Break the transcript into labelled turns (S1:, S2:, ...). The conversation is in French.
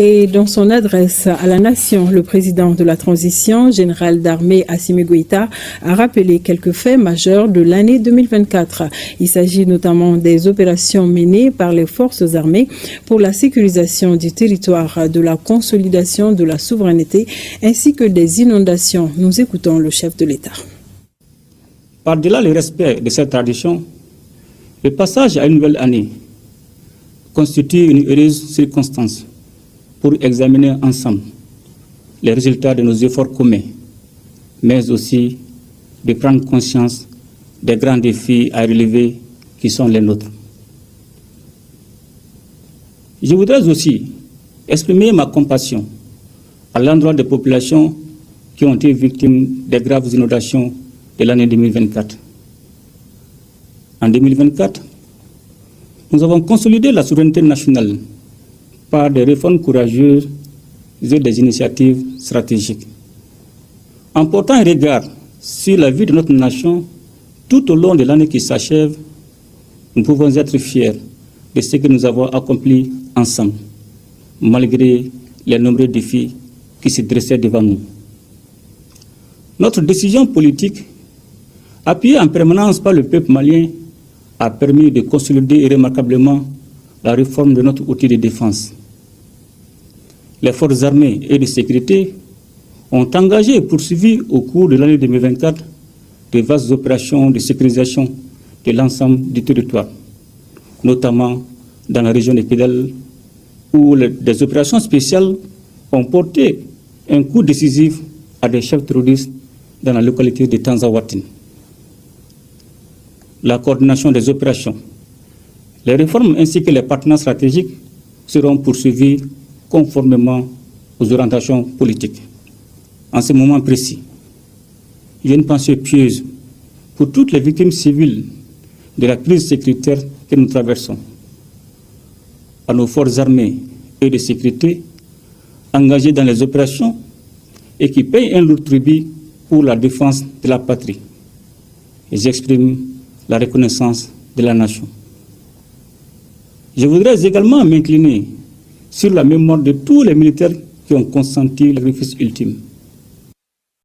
S1: Et dans son adresse à la nation, le président de la transition, général d'armée Assimi Goïta, a rappelé quelques faits majeurs de l'année 2024. Il s'agit notamment des opérations menées par les forces armées pour la sécurisation du territoire, de la consolidation de la souveraineté ainsi que des inondations. Nous écoutons le chef de l'État.
S2: Par-delà le respect de cette tradition, le passage à une nouvelle année constitue une heureuse circonstance pour examiner ensemble les résultats de nos efforts communs, mais aussi de prendre conscience des grands défis à relever qui sont les nôtres. Je voudrais aussi exprimer ma compassion à l'endroit des populations qui ont été victimes des graves inondations de l'année 2024. En 2024, nous avons consolidé la souveraineté nationale par des réformes courageuses et des initiatives stratégiques. En portant un regard sur la vie de notre nation tout au long de l'année qui s'achève, nous pouvons être fiers de ce que nous avons accompli ensemble, malgré les nombreux défis qui se dressaient devant nous. Notre décision politique, appuyée en permanence par le peuple malien, a permis de consolider remarquablement la réforme de notre outil de défense. Les forces armées et de sécurité ont engagé et poursuivi au cours de l'année 2024 de vastes opérations de sécurisation de l'ensemble du territoire, notamment dans la région de Kidal, où des opérations spéciales ont porté un coup décisif à des chefs terroristes dans la localité de Tanzawatin. La coordination des opérations, les réformes ainsi que les partenaires stratégiques seront poursuivis conformément aux orientations politiques. En ce moment précis, j'ai une pensée pieuse pour toutes les victimes civiles de la crise sécuritaire que nous traversons, à nos forces armées et de sécurité engagées dans les opérations et qui payent un lourd tribut pour la défense de la patrie. Et j'exprime la reconnaissance de la nation. Je voudrais également m'incliner sur la mémoire de tous les militaires qui ont consenti le sacrifice ultime.